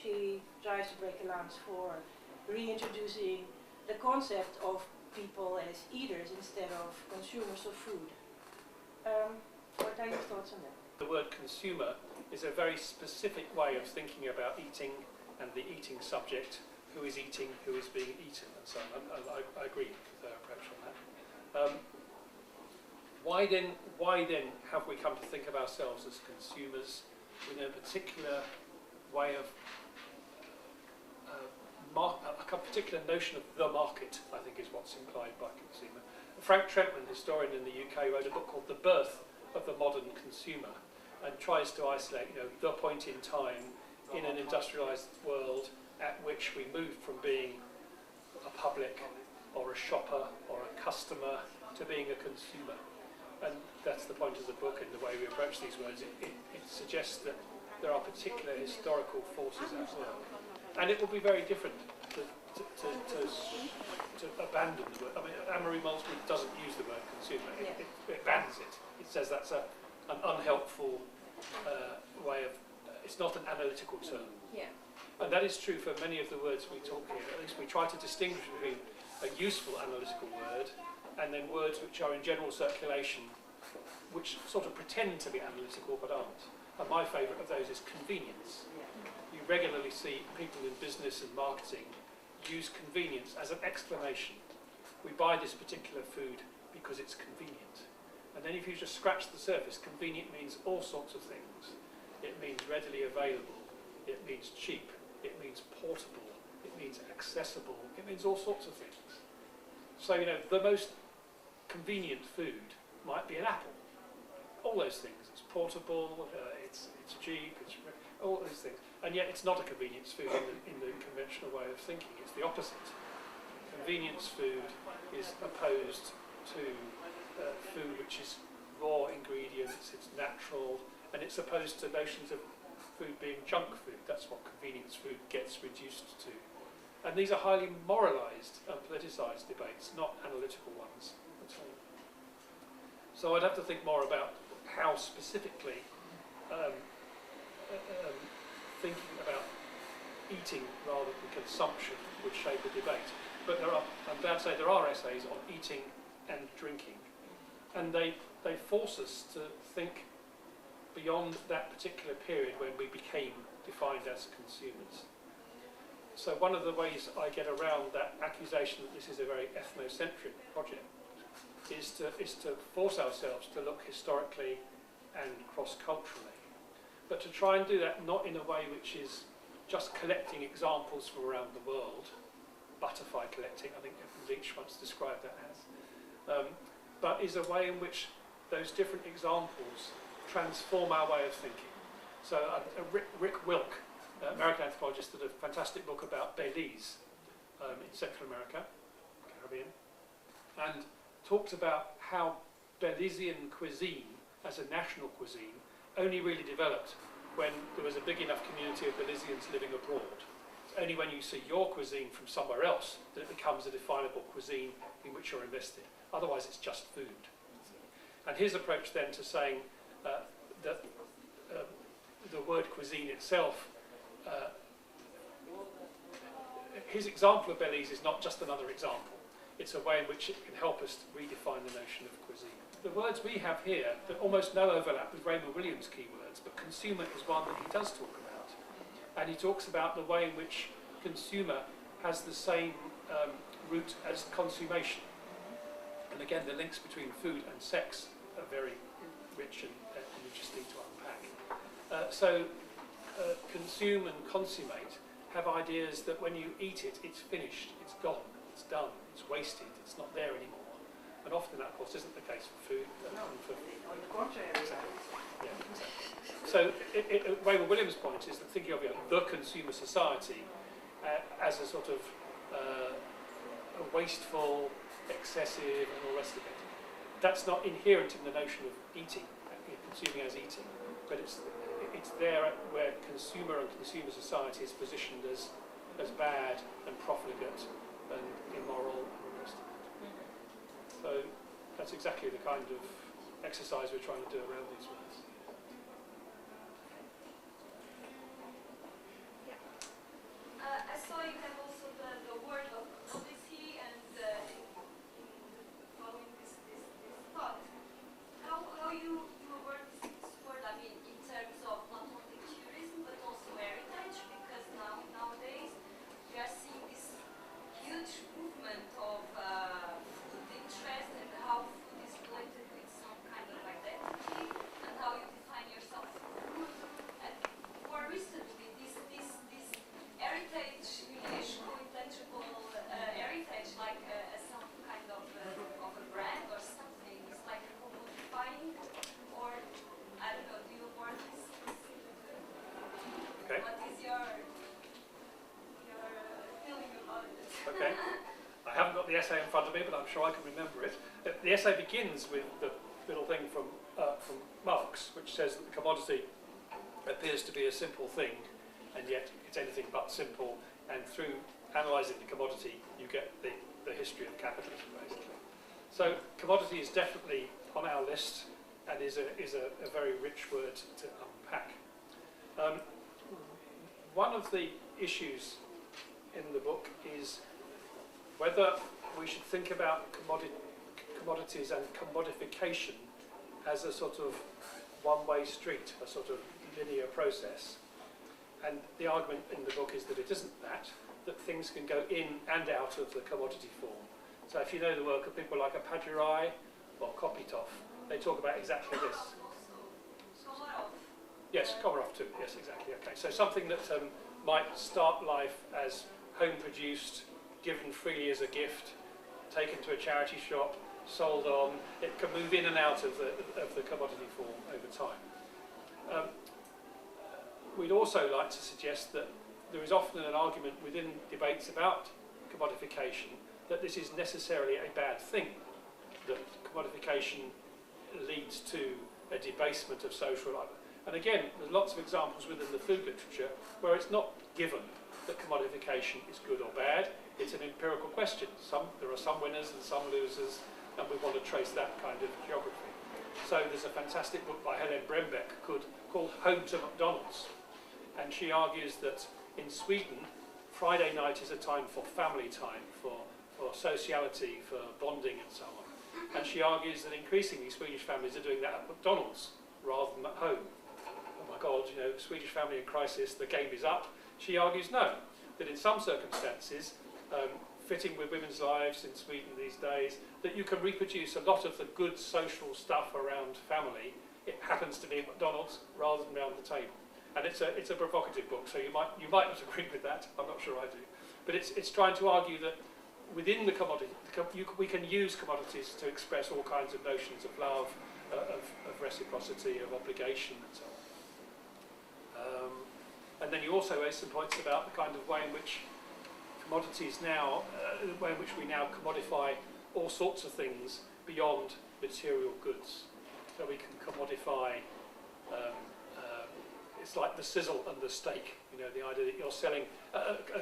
she tries to break a lance for reintroducing the concept of people as eaters instead of consumers of food. What are your thoughts on that? The word consumer is a very specific way of thinking about eating and the eating subject, who is eating, who is being eaten, and so on. I agree with her approach on that. Why then have we come to think of ourselves as consumers with a particular way of a particular notion of the market, I think is what's implied by consumer. Frank Trentman, historian in the UK, wrote a book called The Birth of the Modern Consumer, and tries to isolate, the point in time in an industrialised world at which we moved from being a public or a shopper or a customer to being a consumer. And that's the point of the book and the way we approach these words. It suggests that there are particular historical forces at work. And it will be very different to abandon the word. I mean, Anne-Marie Maltzman doesn't use the word consumer. It bans it. It says that's an unhelpful way of. It's not an analytical term. Yeah. And that is true for many of the words we talk here. At least we try to distinguish between a useful analytical word and then words which are in general circulation, which sort of pretend to be analytical but aren't. And my favourite of those is convenience. You regularly see people in business and marketing use convenience as an exclamation. We buy this particular food because it's convenient. And then if you just scratch the surface, convenient means all sorts of things. It means readily available, it means cheap, it means portable, it means accessible, it means all sorts of things. So, you know, the most convenient food might be an apple. All those things. It's portable, it's cheap, it's all those things. And yet it's not a convenience food in the conventional way of thinking. It's the opposite. Convenience food is opposed to food which is raw ingredients, it's natural, and it's opposed to notions of food being junk food. That's what convenience food gets reduced to. And these are highly moralised and politicised debates, not analytical ones at all. So I'd have to think more about how specifically thinking about eating rather than consumption would shape a debate. But I'm glad to say there are essays on eating and drinking. And they force us to think beyond that particular period when we became defined as consumers. So one of the ways I get around that accusation that this is a very ethnocentric project is to force ourselves to look historically and cross-culturally, but to try and do that not in a way which is just collecting examples from around the world, butterfly collecting, I think Leach once described that as, but is a way in which those different examples transform our way of thinking. So Rick Wilk, American anthropologist, did a fantastic book about Belize in Central America, Caribbean, and talked about how Belizean cuisine as a national cuisine only really developed when there was a big enough community of Belizeans living abroad. It's only when you see your cuisine from somewhere else that it becomes a definable cuisine in which you're invested. Otherwise it's just food. And his approach then to saying that the word cuisine itself, his example of Belize is not just another example. It's a way in which it can help us to redefine the notion of cuisine. The words we have here, that almost no overlap with Raymond Williams' keywords, but consumer is one that he does talk about. And he talks about the way in which consumer has the same root as consummation. And again, the links between food and sex are very rich and interesting to unpack. So consume and consummate have ideas that when you eat it, it's finished, it's gone, it's done, it's wasted, it's not there anymore. And often that, of course, isn't the case for food. On the contrary. Yeah, exactly. So Raymond Williams' point is that thinking of the consumer society as a sort of a wasteful, excessive, and all the rest of it. That's not inherent in the notion of eating, consuming as eating, but it's there where consumer and consumer society is positioned as bad and profligate and immoral and all the rest of it. So that's exactly the kind of exercise we're trying to do around these words. I saw you have also the word of odyssey, and following this thought, how you word this word, I mean, in terms of not only tourism but also heritage, because nowadays we are seeing this huge movement of food interest and how food is related with some kind of identity and how you define yourself through food. And more recently, this heritage, intangible heritage, like some kind of a brand or something, is like commodifying, or I don't know. Do you want this? Okay. What is your feeling about it? Okay. I haven't got the essay in front of me, but I'm sure I can remember it. The essay begins with the little thing from Marx, which says that the commodity appears to be a simple thing, and yet it's anything but simple, and through analysing the commodity, you get the history of capitalism, basically. So commodity is definitely on our list and is a very rich word to unpack. One of the issues in the book is whether we should think about commodities and commodification as a sort of one-way street, a sort of linear process. And the argument in the book is that it isn't that things can go in and out of the commodity form. So if you know the work of people like Apadurai or Kopitov, they talk about exactly this. Yes, Komarov too, yes, exactly, okay. So something that might start life as home-produced, given freely as a gift, taken to a charity shop, sold on, it can move in and out of the commodity form over time. We'd also like to suggest that there is often an argument within debates about commodification that this is necessarily a bad thing, that commodification leads to a debasement of social life. And again, there's lots of examples within the food literature where it's not given that commodification is good or bad. It's an empirical question. There are some winners and some losers, and we want to trace that kind of geography. So there's a fantastic book by Helen Brembeck called Home to McDonald's. And she argues that in Sweden, Friday night is a time for family time, for sociality, for bonding and so on. And she argues that increasingly Swedish families are doing that at McDonald's rather than at home. Oh my God, you know, Swedish family in crisis, the game is up. She argues no, that in some circumstances, fitting with women's lives in Sweden these days, that you can reproduce a lot of the good social stuff around family. It happens to be at McDonald's rather than around the table. And it's a provocative book, so you might not agree with that. I'm not sure I do. But it's trying to argue that within the commodity, we can use commodities to express all kinds of notions of love, of reciprocity, of obligation, and so on. And then you also raise some points about the kind of way in which commodities now, the way in which we now commodify all sorts of things beyond material goods. So we can commodify, it's like the sizzle and the steak, you know, the idea that you're selling,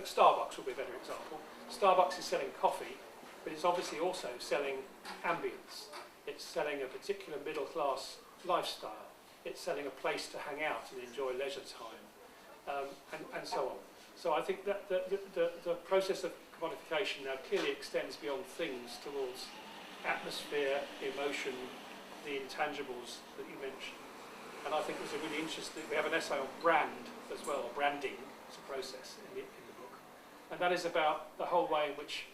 Starbucks would be a better example. Starbucks is selling coffee, but it's obviously also selling ambience. It's selling a particular middle class lifestyle. It's selling a place to hang out and enjoy leisure time, and so on. So I think that the process of commodification now clearly extends beyond things towards atmosphere, emotion, the intangibles that you mentioned. And I think there's a really interesting, we have an essay on brand as well, branding as a process in the book. And that is about the whole way in which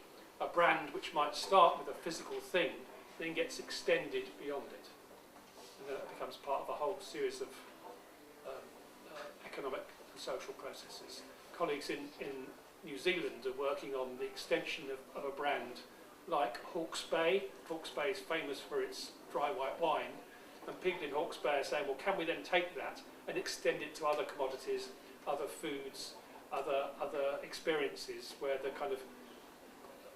a brand which might start with a physical thing then gets extended beyond it. And then it becomes part of a whole series of economic and social processes. Colleagues in New Zealand are working on the extension of a brand like Hawke's Bay. Hawke's Bay is famous for its dry white wine, and people in Hawke's Bay are saying, well, can we then take that and extend it to other commodities, other foods, other experiences, where the kind of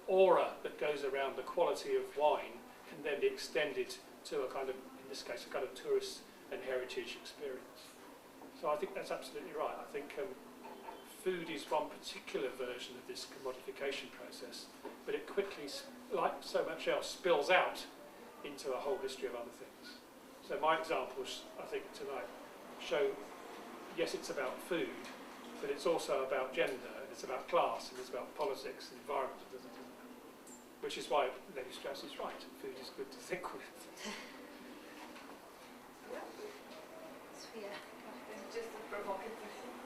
aura that goes around the quality of wine can then be extended to a kind of, in this case, a kind of tourist and heritage experience. So I think that's absolutely right. I think food is one particular version of this commodification process, but it quickly, like so much else, spills out into a whole history of other things. So my examples, I think, tonight show, yes, it's about food, but it's also about gender, and it's about class, and it's about politics and environment, isn't it? Which is why Lady Strauss is right. Food is good to think with. Just a provocative thing.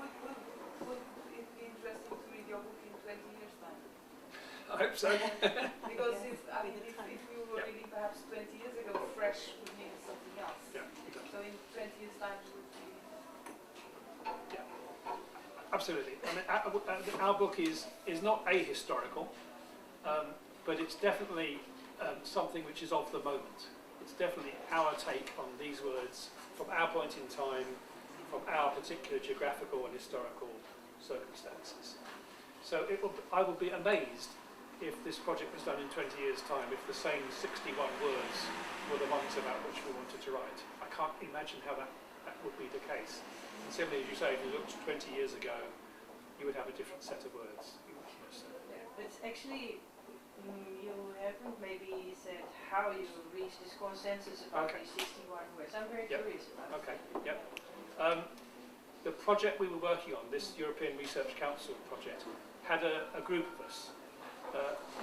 Would it be interesting to read your book in 20 years' time? I hope so. Because if you were reading perhaps 20 years ago, fresh would mean something else. Yeah, exactly. So in 20 years' time it would be... Yeah, absolutely. I mean, our book is not ahistorical, but it's definitely something which is of the moment. It's definitely our take on these words from our point in time, from our particular geographical and historical circumstances. So I will be amazed if this project was done in 20 years' time, if the same 61 words were the ones about which we wanted to write. I can't imagine how that would be the case. And similarly, as you say, if you looked 20 years ago, you would have a different set of words. It's actually, you haven't maybe said how you reached this consensus about Okay. these 61 words. I'm very Yep. curious about Okay, yep. The project we were working on, this European Research Council project, had a group of us.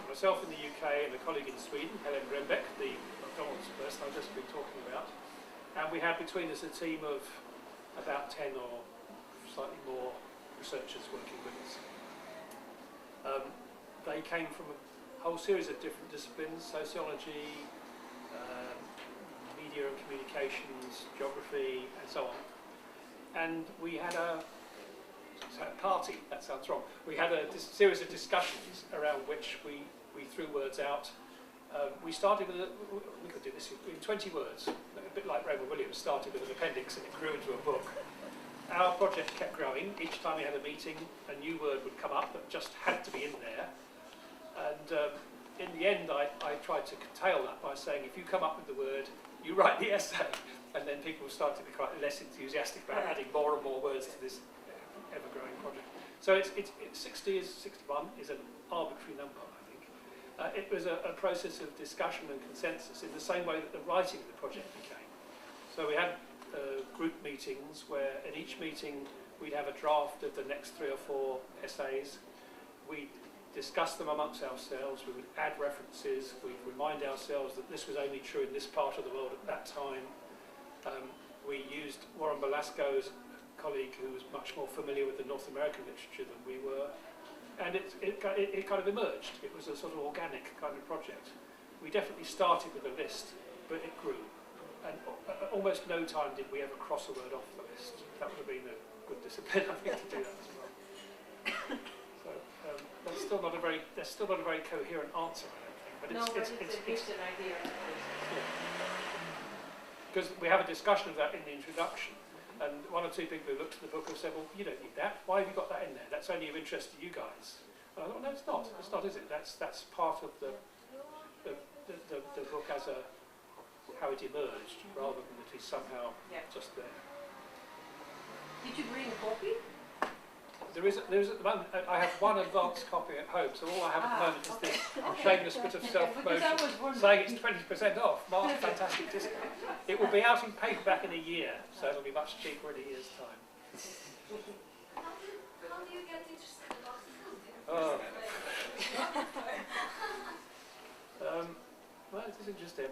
Myself in the UK and a colleague in Sweden, Helen Rembeck, the McDonald's person I've just been talking about. And we had between us a team of about 10 or slightly more researchers working with us. They came from a whole series of different disciplines: sociology, media and communications, geography, and so on. And we had a party, that sounds wrong. We had a series of discussions around which we threw words out. We started with, we could do this in 20 words, a bit like Raymond Williams started with an appendix and it grew into a book. Our project kept growing. Each time we had a meeting, a new word would come up that just had to be in there. And in the end, I tried to curtail that by saying, if you come up with the word, you write the essay. And then people started to be quite less enthusiastic about adding more and more words to this ever-growing project. So it's 61 is an arbitrary number, I think. It was a process of discussion and consensus in the same way that the writing of the project became. So we had group meetings where at each meeting we'd have a draft of the next 3 or 4 essays. We'd discuss them amongst ourselves, we would add references, we'd remind ourselves that this was only true in this part of the world at that time. We used Warren Belasco's colleague who was much more familiar with the North American literature than we were, and it kind of emerged. It was a sort of organic kind of project. We definitely started with a list, but it grew, and almost no time did we ever cross a word off the list. That would have been a good discipline, I think, to do that as well. So that's still not a very coherent answer, I don't think. But it gives an idea. Because we have a discussion of that in the introduction, and 1 or 2 people who looked at the book have said, well, you don't need that. Why have you got that in there? That's only of interest to you guys. And I thought, no, it's not. It's not, is it? That's part of the book as how it emerged, rather than that it's somehow just there. Did you bring a copy? There is at the moment, I have 1 advanced copy at home, so all I have at the moment is this shameless bit of self-promotion saying it's 20% off. Mark, fantastic discount. It will be out in paperback in a year, so it'll be much cheaper in a year's time. How do you get interested about food? Well, it is interesting.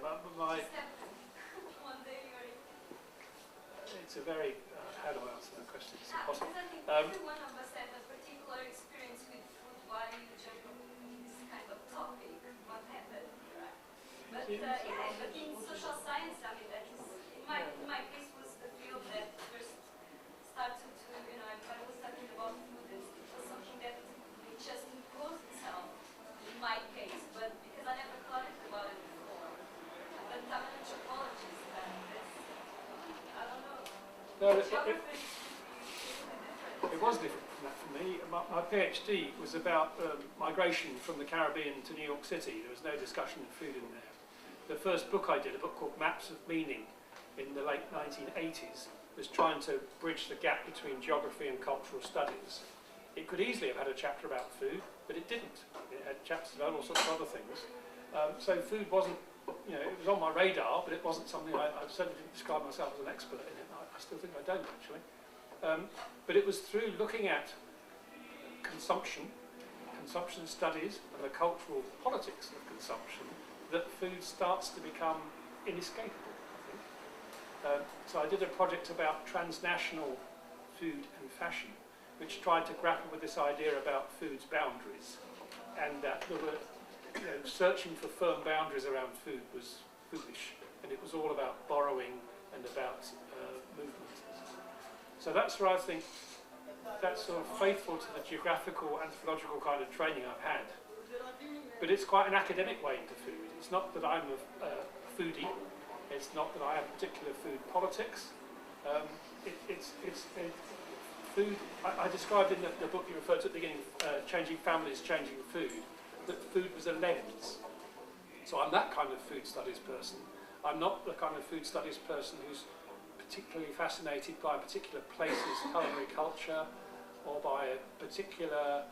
It's a very, how do I answer that question? It's impossible. Because I think every one of us had a particular experience with food while you jump on this kind of topic, what happened, right? But but in social science, I mean, that is, in my case was the field that first started to, I was talking about food, it was something that it just imposed itself in my case, but because I never thought about it before. But I'm an anthropologist, I don't know. No, it was different from that for me. My PhD was about migration from the Caribbean to New York City. There was no discussion of food in there. The first book I did, a book called Maps of Meaning, in the late 1980s, was trying to bridge the gap between geography and cultural studies. It could easily have had a chapter about food, but it didn't. It had chapters about all sorts of other things. So food wasn't, it was on my radar, but it wasn't something I certainly didn't describe myself as an expert in it. I still think I don't, actually. But it was through looking at consumption studies, and the cultural politics of consumption that food starts to become inescapable, I think. So I did a project about transnational food and fashion, which tried to grapple with this idea about food's boundaries, and that there were, searching for firm boundaries around food was foolish, and it was all about borrowing and about movement. So that's where I think that's sort of faithful to the geographical, anthropological kind of training I've had. But it's quite an academic way into food. It's not that I'm a foodie. It's not that I have particular food politics. Food. I described in the book you referred to at the beginning, Changing Families, Changing Food, that food was a lens. So I'm that kind of food studies person. I'm not the kind of food studies person who's particularly fascinated by a particular place's culinary culture or by a particular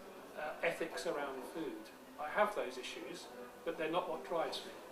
ethics around food. I have those issues, but they're not what drives me.